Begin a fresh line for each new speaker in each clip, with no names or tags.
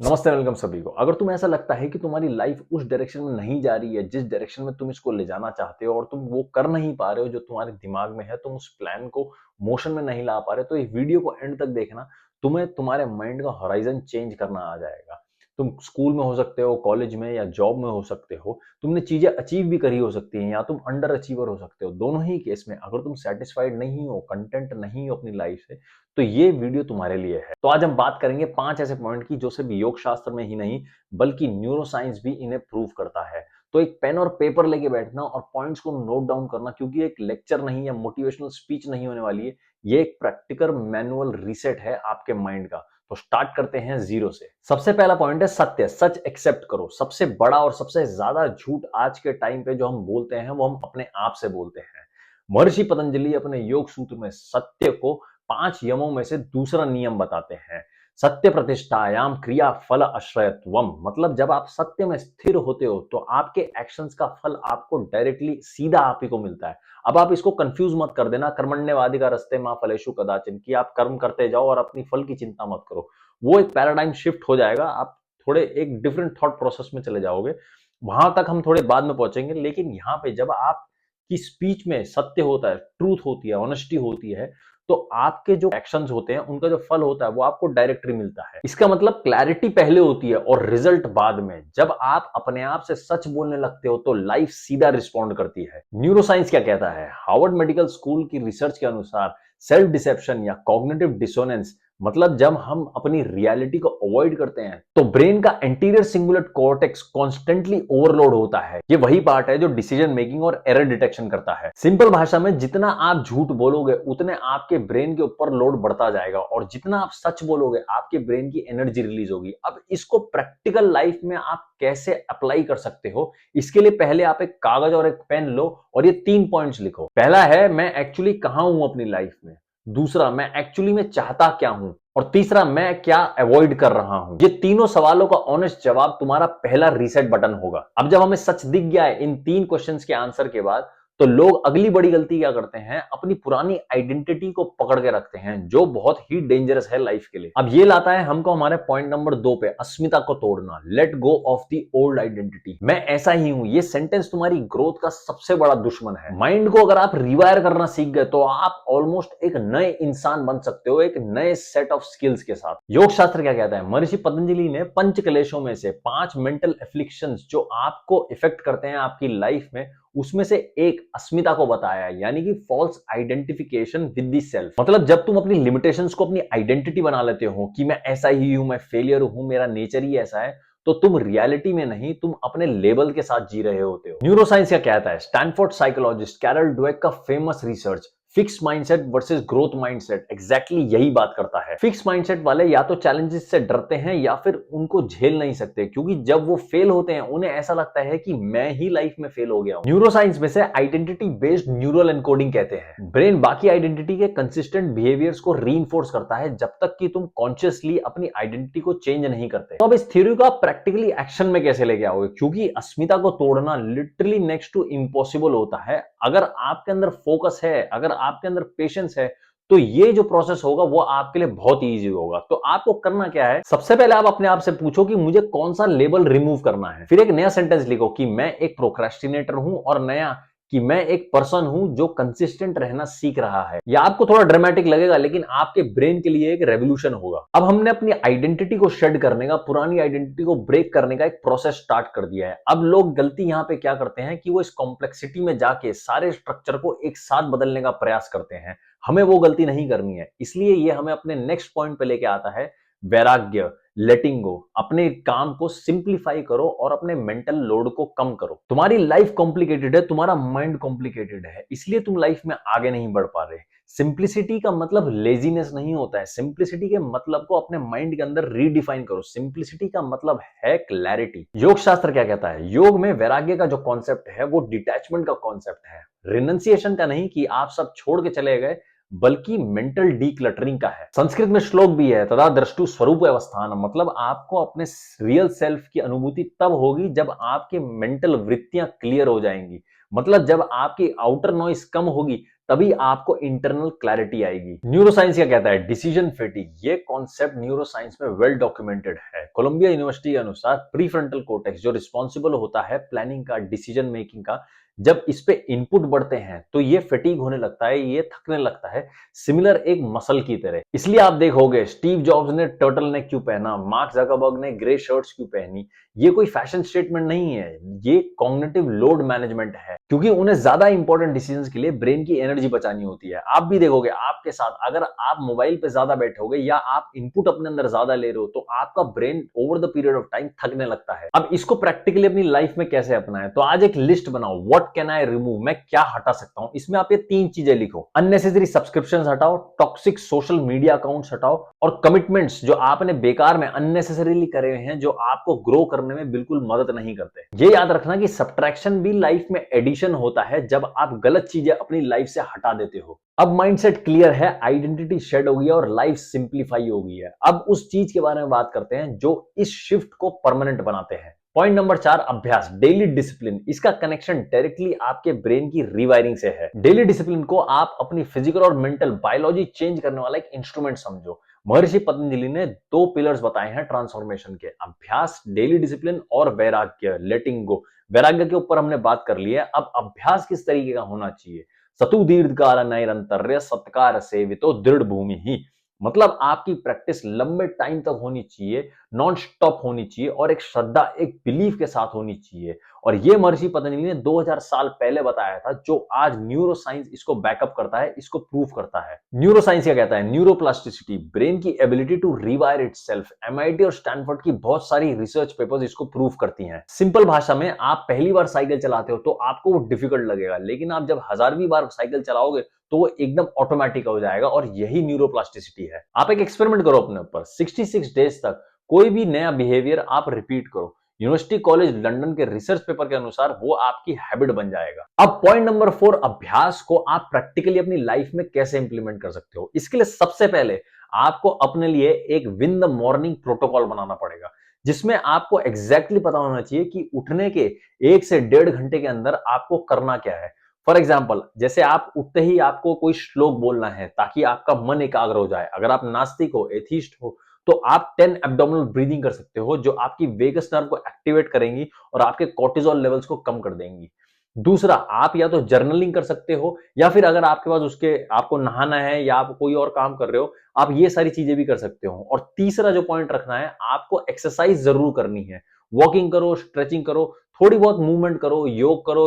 नमस्ते, वेलकम सभी को। अगर तुम्हें ऐसा लगता है कि तुम्हारी लाइफ उस डायरेक्शन में नहीं जा रही है जिस डायरेक्शन में तुम इसको ले जाना चाहते हो और तुम वो कर नहीं पा रहे हो जो तुम्हारे दिमाग में है, तुम उस प्लान को मोशन में नहीं ला पा रहे, तो इस वीडियो को एंड तक देखना। तुम्हें तुम्हारे माइंड का हॉराइजन चेंज करना आ जाएगा। तुम स्कूल में हो सकते हो, कॉलेज में या जॉब में हो सकते हो, तुमने चीजें अचीव भी करी हो सकती हैं या तुम अंडर अचीवर हो सकते हो। दोनों ही केस में अगर तुम सेटिस्फाइड नहीं हो, कंटेंट नहीं हो अपनी लाइफ से, तो ये वीडियो तुम्हारे लिए है। तो आज हम बात करेंगे 5 ऐसे पॉइंट की जो सिर्फ योग शास्त्र में ही नहीं बल्कि न्यूरो साइंस भी इन्हें प्रूव करता है। तो एक पेन और पेपर लेके बैठना और पॉइंट्स को नोट डाउन करना, क्योंकि एक लेक्चर नहीं या मोटिवेशनल स्पीच नहीं होने वाली है। ये एक प्रैक्टिकल मैनुअल रीसेट है आपके माइंड का। तो स्टार्ट करते हैं जीरो से। सबसे पहला पॉइंट है सत्य। सच एक्सेप्ट करो। सबसे बड़ा और सबसे ज्यादा झूठ आज के टाइम पे जो हम बोलते हैं वो हम अपने आप से बोलते हैं। महर्षि पतंजलि अपने योग सूत्र में सत्य को 5 यमों में से दूसरा नियम बताते हैं। सत्य प्रतिष्ठायाम क्रिया फल आश्रयत्वम। मतलब जब आप सत्य में स्थिर होते हो तो आपके एक्शंस का फल आपको डायरेक्टली सीधा आप ही को मिलता है। अब आप इसको कंफ्यूज मत कर देना कर्मण्यवादी का रस्ते मां फलेषु कदाचन, कि आप कर्म करते जाओ और अपनी फल की चिंता मत करो। वो एक पैराडाइम शिफ्ट हो जाएगा। आप थोड़े एक डिफरेंट थॉट प्रोसेस में चले जाओगे। वहां तक हम थोड़े बाद में पहुंचेंगे, लेकिन यहाँ पे जब आप की स्पीच में सत्य होता है, ट्रूथ होती है, ऑनेस्टी होती है, तो आपके जो एक्शंस होते हैं उनका जो फल होता है वो आपको डायरेक्टली मिलता है। इसका मतलब क्लैरिटी पहले होती है और रिजल्ट बाद में। जब आप अपने आप से सच बोलने लगते हो तो लाइफ सीधा रिस्पॉन्ड करती है। न्यूरोसाइंस क्या कहता है? हार्वर्ड मेडिकल स्कूल की रिसर्च के अनुसार सेल्फ डिसेप्शन या कॉग्निटिव डिसोनेंस, मतलब जब हम अपनी रियलिटी को अवॉइड करते हैं तो ब्रेन का anterior cingulate cortex constantly overload होता है। ये वही पार्ट है जो डिसीजन मेकिंग और एरर डिटेक्शन करता है। सिंपल भाषा में जितना आप झूठ बोलोगे उतने आपके ब्रेन के ऊपर लोड बढ़ता जाएगा, और जितना आप सच बोलोगे आपके ब्रेन की एनर्जी रिलीज होगी। अब इसको प्रैक्टिकल लाइफ में आप कैसे अप्लाई कर सकते हो, इसके लिए पहले आप एक कागज और एक पेन लो और ये 3 पॉइंट्स लिखो। पहला है, मैं एक्चुअली कहां हूं अपनी लाइफ में। दूसरा, मैं एक्चुअली में चाहता क्या हूं। और तीसरा, मैं क्या अवॉइड कर रहा हूं। ये तीनों सवालों का ऑनेस्ट जवाब तुम्हारा पहला रीसेट बटन होगा। अब जब हमें सच दिख गया है इन 3 क्वेश्चंस के आंसर के बाद, तो लोग अगली बड़ी गलती क्या करते हैं, अपनी पुरानी आइडेंटिटी को पकड़ के रखते हैं, जो बहुत ही डेंजरस है लाइफ के लिए। अब ये लाता है हमको हमारे पॉइंट नंबर 2 पे, अस्मिता को तोड़ना। Let go of the old identity. मैं ऐसा ही हूं, ये सेंटेंस तुम्हारी ग्रोथ का सबसे बड़ा दुश्मन है। माइंड को अगर आप रिवायर करना सीख गए तो आप ऑलमोस्ट एक नए इंसान बन सकते हो, एक नए सेट ऑफ स्किल्स के साथ। योग शास्त्र क्या कहता है? महर्षि पतंजलि ने पंच क्लेशों में से 5 मेंटल एफ्लिक्शंस जो आपको इफेक्ट करते हैं आपकी लाइफ में, उसमें से एक अस्मिता को बताया, यानी कि false identification with the self. मतलब जब तुम अपनी लिमिटेशंस को अपनी आइडेंटिटी बना लेते हो कि मैं ऐसा ही हूं, मैं फेलियर हूं, मेरा नेचर ही ऐसा है, तो तुम रियलिटी में नहीं, तुम अपने लेवल के साथ जी रहे होते हो। न्यूरोसाइंस क्या कहता है? स्टैनफोर्ड साइकोलॉजिस्ट कैरल ड्वेक का famous research fix mindset versus growth mindset exactly यही बात करता है। फिक्स माइंडसेट वाले या तो चैलेंजेस से डरते हैं या फिर उनको झेल नहीं सकते, क्योंकि जब वो फेल होते हैं उन्हें ऐसा लगता है कि मैं ही लाइफ में फेल हो गया हूं। न्यूरोसाइंस में से आइडेंटिटी बेस्ड न्यूरल एनकोडिंग कहते हैं। ब्रेन बाकी आइडेंटिटी के कंसिस्टेंट बिहेवियर्स को रीइंफोर्स करता है जब तक कि तुम कॉन्शियसली अपनी आइडेंटिटी को चेंज नहीं करते। तो अब इस थ्योरी को आप प्रैक्टिकली एक्शन में कैसे लेके आओगे, क्योंकि अस्मिता को तोड़ना लिटरली नेक्स्ट टू इम्पॉसिबल होता है। अगर आपके अंदर फोकस है, अगर आपके अंदर पेशेंस है, तो ये जो प्रोसेस होगा वो आपके लिए बहुत इजी होगा। तो आपको करना क्या है? सबसे पहले आप अपने आप से पूछो कि मुझे कौन सा लेबल रिमूव करना है। फिर एक नया सेंटेंस लिखो कि मैं एक प्रोक्रेस्टिनेटर हूं, और नया कि मैं एक पर्सन हूं जो कंसिस्टेंट रहना सीख रहा है। या आपको थोड़ा ड्रामेटिक लगेगा, लेकिन आपके ब्रेन के लिए एक रेवोल्यूशन होगा। अब हमने अपनी आइडेंटिटी को शेड करने का, पुरानी आइडेंटिटी को ब्रेक करने का एक प्रोसेस स्टार्ट कर दिया है। अब लोग गलती यहां पे क्या करते हैं कि वो इस कॉम्प्लेक्सिटी में जाके सारे स्ट्रक्चर को एक साथ बदलने का प्रयास करते हैं। हमें वो गलती नहीं करनी है। इसलिए ये हमें अपने नेक्स्ट पॉइंट पे लेके आता है, वैराग्य, लेटिंग गो। अपने काम को सिंप्लीफाई करो और अपने मेंटल लोड को कम करो। तुम्हारी लाइफ कॉम्प्लिकेटेड है, तुम्हारा माइंड कॉम्प्लिकेटेड है, इसलिए तुम लाइफ में आगे नहीं बढ़ पा रहे। सिंप्लिसिटी का मतलब लेजीनेस नहीं होता है। सिंप्लिसिटी के मतलब को अपने माइंड के अंदर रीडिफाइन करो। सिंप्लिसिटी का मतलब है क्लैरिटी। योग शास्त्र क्या कहता है? योग में वैराग्य का जो कॉन्सेप्ट है वो डिटैचमेंट का कॉन्सेप्ट है। रिनंसिएशन का नहीं कि आप सब छोड़ के चले गए, बल्कि मेंटल डीक्लटरिंग का है। संस्कृत में श्लोक भी है, तदा द्रष्टु स्वरूप अवस्थान। मतलब आपको अपने रियल सेल्फ की अनुभूति तब होगी जब आपके मेंटल वृत्तियां क्लियर हो जाएंगी। मतलब जब आपकी आउटर नॉइस कम होगी, तभी आपको इंटरनल क्लैरिटी आएगी। न्यूरोसाइंस क्या कहता है? डिसीजन फेटिग। ये कॉन्सेप्ट न्यूरोसाइंस में वेल डॉक्यूमेंटेड है। कोलंबिया यूनिवर्सिटी के अनुसार प्रीफ्रंटल कोर्टेक्स जो रिस्पॉन्सिबल होता है प्लानिंग का, डिसीजन मेकिंग का, जब इस पे इनपुट बढ़ते हैं तो ये फटीग होने लगता है, ये थकने लगता है, सिमिलर एक मसल की तरह। इसलिए आप देखोगे स्टीव जॉब्स ने टर्टल नेक क्यों पहना, मार्क जकरबर्ग ने ग्रे शर्ट्स क्यों पहनी। ये कोई फैशन स्टेटमेंट नहीं है, ये कॉग्निटिव लोड मैनेजमेंट है, क्योंकि उन्हें ज्यादा इंपॉर्टेंट डिसीजंस के लिए ब्रेन की एनर्जी बचानी होती है। आप भी देखोगे आपके साथ, अगर आप मोबाइल पे ज्यादा बैठोगे या आप इनपुट अपने अंदर ज्यादा ले रहे हो तो आपका brain over the period of time थकने लगता है। अब इसको प्रैक्टिकली अपनी लाइफ में कैसे अपनाएं? तो आज एक लिस्ट बनाओ, व्हाट कैन आई रिमूव, मैं क्या हटा सकता हूं। इसमें आप ये 3 चीजें लिखो। अननेसेसरी सब्सक्रिप्शंस हटाओ, टॉक्सिक सोशल मीडिया अकाउंट्स हटाओ, और कमिटमेंट्स जो आपने बेकार में अननेसेसरीली करे हैं, जो आपको ग्रो करने में बिल्कुल मदद नहीं करते। ये याद रखना कि सब्ट्रैक्शन भी लाइफ में एडिशन होता है जब आप गलत चीजें अपनी लाइफ से हटा देते हो। अब माइंडसेट क्लियर है, आइडेंटिटी शेड हो गई है और लाइफ सिंप्लीफाई हो गई है। अब उस चीज के बारे में बात करते हैं जो इस शिफ्ट को परमानेंट बनाते हैं। पॉइंट नंबर 4, अभ्यास, डेली डिसिप्लिन। इसका कनेक्शन डायरेक्टली आपके ब्रेन की रिवायरिंग से है। डेली डिसिप्लिन को आप अपनी फिजिकल और मेंटल बायोलॉजी चेंज करने वाला एक इंस्ट्रूमेंट समझो। महर्षि पतंजलि ने 2 पिलर्स बताए हैं ट्रांसफॉर्मेशन के, अभ्यास, डेली डिसिप्लिन, और वैराग्य, लेटिंग गो। वैराग्य के ऊपर हमने बात कर ली है, अब अभ्यास किस तरीके का होना चाहिए? सतु दीर्घकाल नैरंतर्य सत्कार सेवितो दृढ़ भूमि ही। मतलब आपकी प्रैक्टिस लंबे टाइम तक होनी चाहिए, नॉन स्टॉप होनी चाहिए, और एक श्रद्धा, एक बिलीफ के साथ होनी चाहिए। और ये महर्षि पतंजलि ने 2000 साल पहले बताया था, जो आज न्यूरो साइंस इसको बैकअप करता है, इसको प्रूव करता है। न्यूरो साइंस क्या कहता है? न्यूरोप्लास्टिसिटी, ब्रेन की ability to rewire itself. MIT और स्टैनफोर्ड की बहुत सारी रिसर्च पेपर्स इसको प्रूव करती हैं। सिंपल भाषा में, आप पहली बार साइकिल चलाते हो तो आपको वो डिफिकल्ट लगेगा, लेकिन आप जब 1000वीं बार साइकिल चलाओगे तो वो एकदम ऑटोमेटिक हो जाएगा, और यही न्यूरोप्लास्टिसिटी है। आप एक एक्सपेरिमेंट करो अपने ऊपर, 66 डेज तक कोई भी नया बिहेवियर आप रिपीट करो। यूनिवर्सिटी कॉलेज लंदन के रिसर्च पेपर के अनुसार वो आपकी हैबिट बन जाएगा। अब पॉइंट नंबर 4, अभ्यास को आप प्रैक्टिकली अपनी लाइफ में कैसे इंप्लीमेंट कर सकते हो। इसके लिए सबसे पहले आपको अपने लिए एक विन द मॉर्निंग प्रोटोकॉल बनाना पड़ेगा, जिसमें आपको एग्जैक्टली पता होना चाहिए कि उठने के 1 से 1.5 घंटे के अंदर आपको करना क्या है। फॉर एग्जाम्पल, जैसे आप उठते ही आपको कोई श्लोक बोलना है ताकि आपका मन एकाग्र हो जाए। अगर आप नास्तिक हो, एथीस्ट हो, तो आप 10 एब्डोमिनल ब्रीदिंग कर सकते हो, जो आपकी वेगस नर्व को एक्टिवेट करेंगी और आपके कोर्टिसोल लेवल्स को कम कर देंगी। दूसरा, आप या तो जर्नलिंग कर सकते हो, या फिर अगर आपके पास उसके आपको नहाना है या आप कोई और काम कर रहे हो, आप ये सारी चीजें भी कर सकते हो। और तीसरा जो पॉइंट रखना है, आपको एक्सरसाइज जरूर करनी है। वॉकिंग करो, स्ट्रेचिंग करो, थोड़ी बहुत मूवमेंट करो,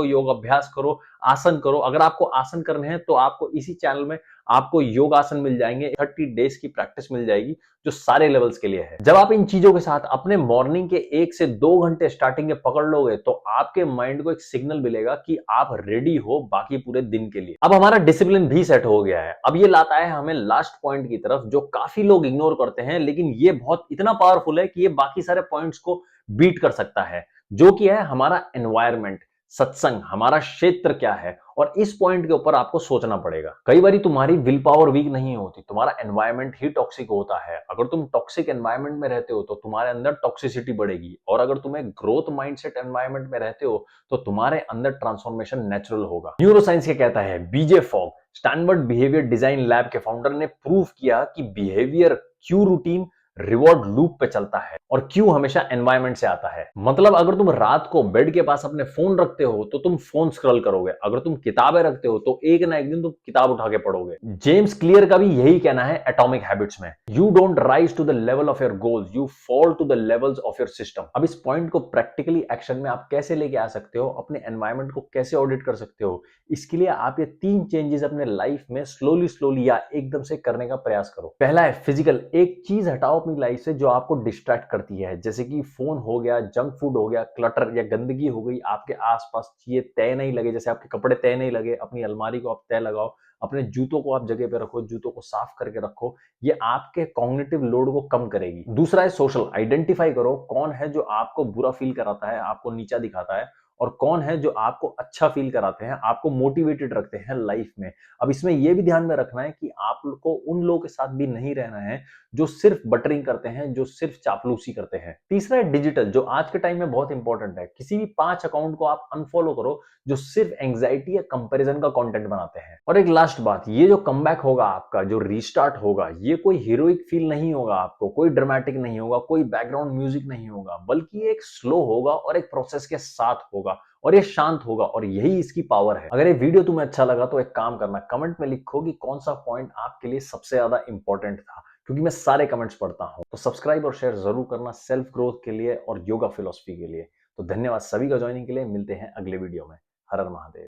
योग अभ्यास करो, आसन करो। अगर आपको आसन करने हैं तो आपको इसी चैनल में आपको योग आसन मिल जाएंगे, 30 डेज की प्रैक्टिस मिल जाएगी, जो सारे लेवल्स के लिए है। जब आप इन चीजों के साथ अपने मॉर्निंग के 1 से 2 घंटे स्टार्टिंग के पकड़ लोगे, तो आपके माइंड को एक सिग्नल मिलेगा कि आप रेडी हो बाकी पूरे दिन के लिए। अब हमारा डिसिप्लिन भी सेट हो गया है। अब ये लाता है हमें लास्ट पॉइंट की तरफ, जो काफी लोग इग्नोर करते हैं, लेकिन ये बहुत इतना पावरफुल है कि ये बाकी सारे पॉइंट्स को बीट कर सकता है, जो कि है हमारा एनवायरमेंट, सत्संग, हमारा क्षेत्र क्या है। और इस पॉइंट के ऊपर आपको सोचना पड़ेगा। कई बार तुम्हारी विल पावर वीक नहीं होती, तुम्हारा एनवायरमेंट ही टॉक्सिक होता है। अगर तुम टॉक्सिक एनवायरमेंट में रहते हो तो तुम्हारे अंदर टॉक्सिसिटी बढ़ेगी, और अगर तुम्हें ग्रोथ माइंडसेट एनवायरमेंट में रहते हो तो तुम्हारे अंदर ट्रांसफॉर्मेशन नेचुरल होगा। न्यूरोसाइंस क्या कहता है? BJ Fogg, Stanford behaviour design lab के फाउंडर ने प्रूव किया कि behaviour cue routine reward loop पे चलता है, और क्यों हमेशा एनवायरमेंट से आता है। मतलब अगर तुम रात को बेड के पास अपने फोन रखते हो तो तुम फोन स्क्रॉल करोगे, अगर तुम किताबें रखते हो तो एक ना एक दिन तुम किताब उठा के पढ़ोगे। जेम्स क्लियर का भी यही कहना है एटॉमिक हैबिट्स में, you don't rise to the level of your goals, you fall to the levels of your system. अब इस पॉइंट को प्रैक्टिकली एक्शन में आप कैसे लेके आ सकते हो, अपने एनवायरमेंट को कैसे ऑडिट कर सकते हो, इसके लिए आप ये 3 चेंजेस अपने लाइफ में स्लोली या एकदम से करने का प्रयास करो। पहला है फिजिकल, एक चीज हटाओ अपनी लाइफ से जो आपको डिस्ट्रैक्ट करती है, जैसे कि फोन हो गया, जंक फूड हो गया, क्लटर या गंदगी हो गई आपके आसपास, चीजें तय नहीं लगे, जैसे आपके कपड़े तय नहीं लगे, अपनी अलमारी को आप तय लगाओ, अपने जूतों को आप जगह पे रखो, जूतों को साफ करके रखो, ये आपके कॉग्निटिव लोड को कम करेगी। दूसरा है सोशल, आइडेंटिफाई करो कौन है जो आपको बुरा फील कराता है, आपको नीचा दिखाता है, और कौन है जो आपको अच्छा फील कराते हैं, आपको मोटिवेटेड रखते हैं लाइफ में। अब इसमें यह भी ध्यान में रखना है कि आप को उन लोगों के साथ भी नहीं रहना है जो सिर्फ बटरिंग करते हैं, जो सिर्फ चापलूसी करते हैं। तीसरा है डिजिटल, जो आज के टाइम में बहुत इंपॉर्टेंट है। किसी भी 5 अकाउंट को आप अनफॉलो करो जो सिर्फ एंग्जाइटी या कंपैरिजन का कंटेंट बनाते हैं। और एक लास्ट बात, ये जो कमबैक होगा आपका, जो रीस्टार्ट होगा, ये कोई हीरोइक फील नहीं होगा आपको, कोई ड्रामेटिक नहीं होगा, कोई बैकग्राउंड म्यूजिक नहीं होगा, बल्कि एक स्लो होगा और एक प्रोसेस के साथ होगा और ये शांत होगा और यही इसकी पावर है। अगर ये वीडियो तुम्हें अच्छा लगा तो एक काम करना, कमेंट में लिखो कि कौन सा पॉइंट आपके लिए सबसे ज्यादा इंपॉर्टेंट था, क्योंकि मैं सारे कमेंट्स पढ़ता हूं। तो सब्सक्राइब और शेयर जरूर करना सेल्फ ग्रोथ के लिए और योगा फिलॉसफी के लिए। तो धन्यवाद सभी का ज्वाइनिंग के लिए। मिलते हैं अगले वीडियो में। हर हर महादेव।